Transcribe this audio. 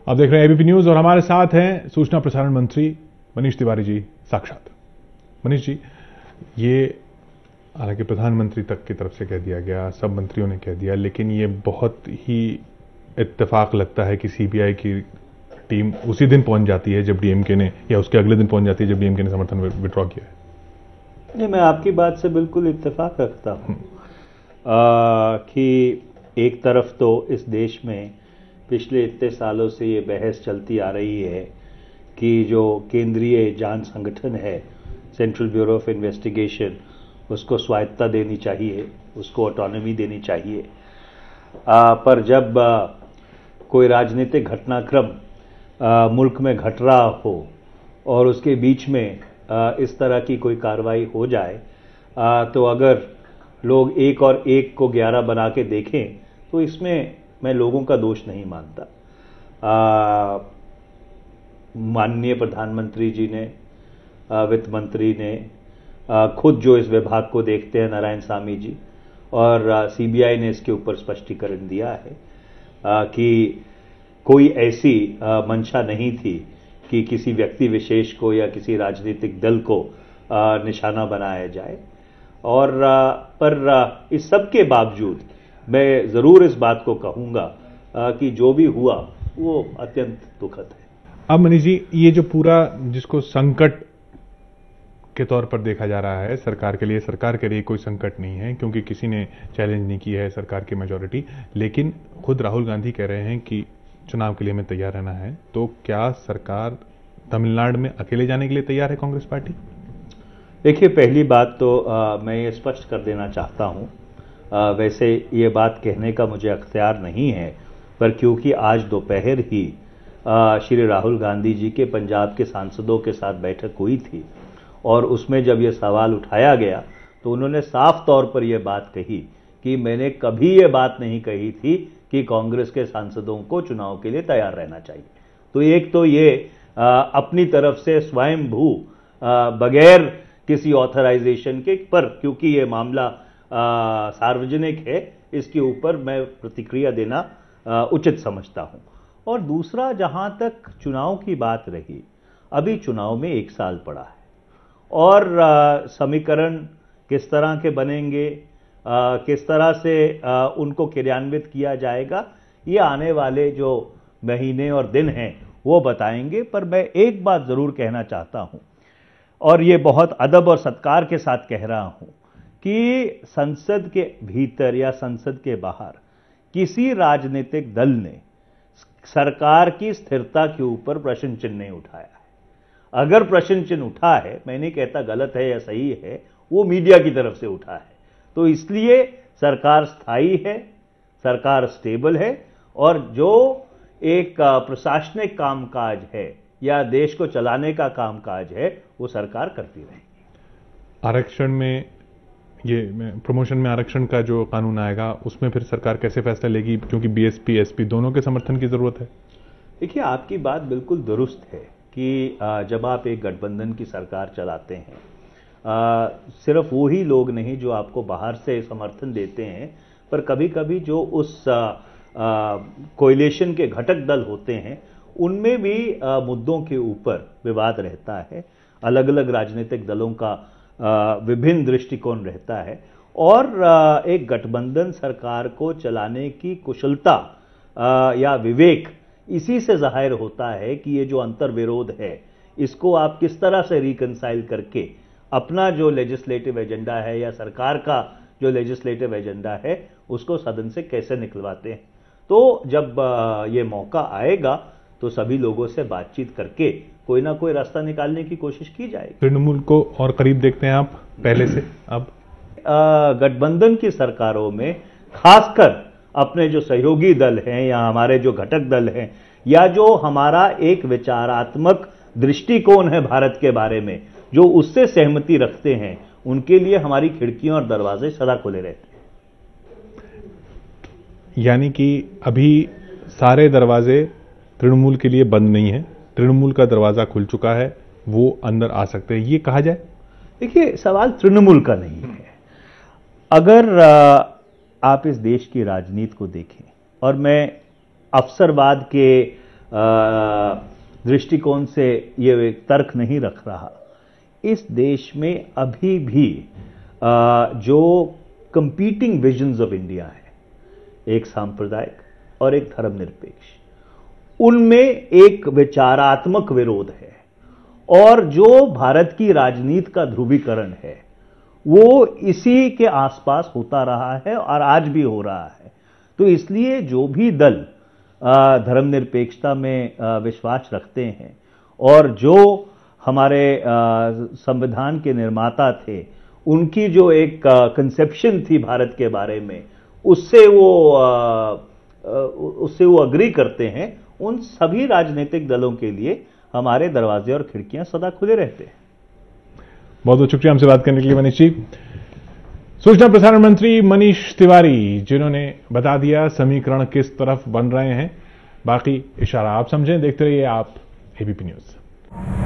आप देख रहे हैं एबीपी न्यूज और हमारे साथ हैं सूचना प्रसारण मंत्री मनीष तिवारी जी साक्षात। मनीष जी, ये हालांकि प्रधानमंत्री तक की तरफ से कह दिया गया, सब मंत्रियों ने कह दिया, लेकिन ये बहुत ही इत्तेफाक लगता है कि सीबीआई की टीम उसी दिन पहुंच जाती है जब डीएमके ने, या उसके अगले दिन पहुंच जाती है जब डीएमके ने समर्थन विड्रॉ किया है। नहीं, मैं आपकी बात से बिल्कुल इत्तेफाक रखता हूं कि एक तरफ तो इस देश में पिछले इतने सालों से ये बहस चलती आ रही है कि जो केंद्रीय जांच संगठन है, सेंट्रल ब्यूरो ऑफ इन्वेस्टिगेशन, उसको स्वायत्तता देनी चाहिए, उसको ऑटोनॉमी देनी चाहिए। पर जब कोई राजनीतिक घटनाक्रम मुल्क में घट रहा हो और उसके बीच में इस तरह की कोई कार्रवाई हो जाए, तो अगर लोग एक और एक को 11 बना के देखें तो इसमें मैं लोगों का दोष नहीं मानता। माननीय प्रधानमंत्री जी ने, वित्त मंत्री ने, खुद जो इस विभाग को देखते हैं नारायणसामी जी, और सीबीआई ने इसके ऊपर स्पष्टीकरण दिया है कि कोई ऐसी मंशा नहीं थी कि किसी व्यक्ति विशेष को या किसी राजनीतिक दल को निशाना बनाया जाए। और पर इस सब के बावजूद मैं ज़रूर इस बात को कहूँगा कि जो भी हुआ वो अत्यंत दुखद है। अब मनीष जी, ये जो पूरा जिसको संकट के तौर पर देखा जा रहा है सरकार के लिए कोई संकट नहीं है, क्योंकि किसी ने चैलेंज नहीं की है सरकार की मेजॉरिटी, लेकिन खुद राहुल गांधी कह रहे हैं कि चुनाव के लिए हमें तैयार रहना है। तो क्या सरकार तमिलनाडु में अकेले जाने के लिए तैयार है कांग्रेस पार्टी? देखिए, पहली बात तो मैं ये स्पष्ट कर देना चाहता हूँ, वैसे ये बात कहने का मुझे अख्तियार नहीं है, पर क्योंकि आज दोपहर ही श्री राहुल गांधी जी के पंजाब के सांसदों के साथ बैठक हुई थी और उसमें जब ये सवाल उठाया गया तो उन्होंने साफ तौर पर यह बात कही कि मैंने कभी ये बात नहीं कही थी कि कांग्रेस के सांसदों को चुनाव के लिए तैयार रहना चाहिए। तो एक तो ये अपनी तरफ से स्वयंभू बगैर किसी ऑथराइजेशन के, पर क्योंकि ये मामला सार्वजनिक है, इसके ऊपर मैं प्रतिक्रिया देना उचित समझता हूं। और दूसरा, जहां तक चुनाव की बात रही, अभी चुनाव में 1 साल पड़ा है और समीकरण किस तरह के बनेंगे, किस तरह से उनको क्रियान्वित किया जाएगा, ये आने वाले जो महीने और दिन हैं वो बताएंगे। पर मैं एक बात जरूर कहना चाहता हूं, और ये बहुत अदब और सत्कार के साथ कह रहा हूं, कि संसद के भीतर या संसद के बाहर किसी राजनीतिक दल ने सरकार की स्थिरता के ऊपर प्रश्न चिन्ह नहीं उठाया है। अगर प्रश्न चिन्ह उठा है, मैं नहीं कहता गलत है या सही है, वो मीडिया की तरफ से उठा है। तो इसलिए सरकार स्थायी है, सरकार स्टेबल है, और जो एक प्रशासनिक कामकाज है या देश को चलाने का कामकाज है वो सरकार करती रहेगी। आरक्षण में, ये प्रमोशन में आरक्षण का जो कानून आएगा उसमें फिर सरकार कैसे फैसला लेगी, क्योंकि बीएसपी एसपी दोनों के समर्थन की जरूरत है? देखिए, आपकी बात बिल्कुल दुरुस्त है कि जब आप एक गठबंधन की सरकार चलाते हैं, सिर्फ वो ही लोग नहीं जो आपको बाहर से समर्थन देते हैं, पर कभी कभी जो उस कोएलिशन के घटक दल होते हैं उनमें भी मुद्दों के ऊपर विवाद रहता है। अलग अलग राजनीतिक दलों का विभिन्न दृष्टिकोण रहता है, और एक गठबंधन सरकार को चलाने की कुशलता या विवेक इसी से जाहिर होता है कि ये जो अंतर विरोध है इसको आप किस तरह से रिकंसाइल करके अपना जो लेजिस्लेटिव एजेंडा है या सरकार का जो लेजिस्लेटिव एजेंडा है उसको सदन से कैसे निकलवाते हैं। तो जब ये मौका आएगा तो सभी लोगों से बातचीत करके कोई ना कोई रास्ता निकालने की कोशिश की जाएगी। तृणमूल को और करीब देखते हैं आप पहले से? अब गठबंधन की सरकारों में खासकर अपने जो सहयोगी दल हैं या हमारे जो घटक दल हैं या जो हमारा एक विचारात्मक दृष्टिकोण है भारत के बारे में, जो उससे सहमति रखते हैं, उनके लिए हमारी खिड़कियां और दरवाजे सदा खुले रहते हैं। यानी कि अभी सारे दरवाजे तृणमूल के लिए बंद नहीं है, तृणमूल का दरवाजा खुल चुका है, वो अंदर आ सकते हैं, ये कहा जाए? देखिए, सवाल तृणमूल का नहीं है। अगर आप इस देश की राजनीति को देखें, और मैं अवसरवाद के दृष्टिकोण से ये तर्क नहीं रख रहा। इस देश में अभी भी जो कंपीटिंग विजन्स ऑफ इंडिया है, एक सांप्रदायिक और एक धर्मनिरपेक्ष, उनमें एक विचारात्मक विरोध है। और जो भारत की राजनीति का ध्रुवीकरण है वो इसी के आसपास होता रहा है और आज भी हो रहा है। तो इसलिए जो भी दल धर्मनिरपेक्षता में विश्वास रखते हैं और जो हमारे संविधान के निर्माता थे, उनकी जो एक कंसेप्शन थी भारत के बारे में, उससे वो अग्री करते हैं, उन सभी राजनीतिक दलों के लिए हमारे दरवाजे और खिड़कियां सदा खुले रहते हैं। बहुत बहुत शुक्रिया हमसे बात करने के लिए मनीष जी। सूचना प्रसारण मंत्री मनीष तिवारी, जिन्होंने बता दिया समीकरण किस तरफ बन रहे हैं। बाकी इशारा आप समझें। देखते रहिए आप एबीपी न्यूज।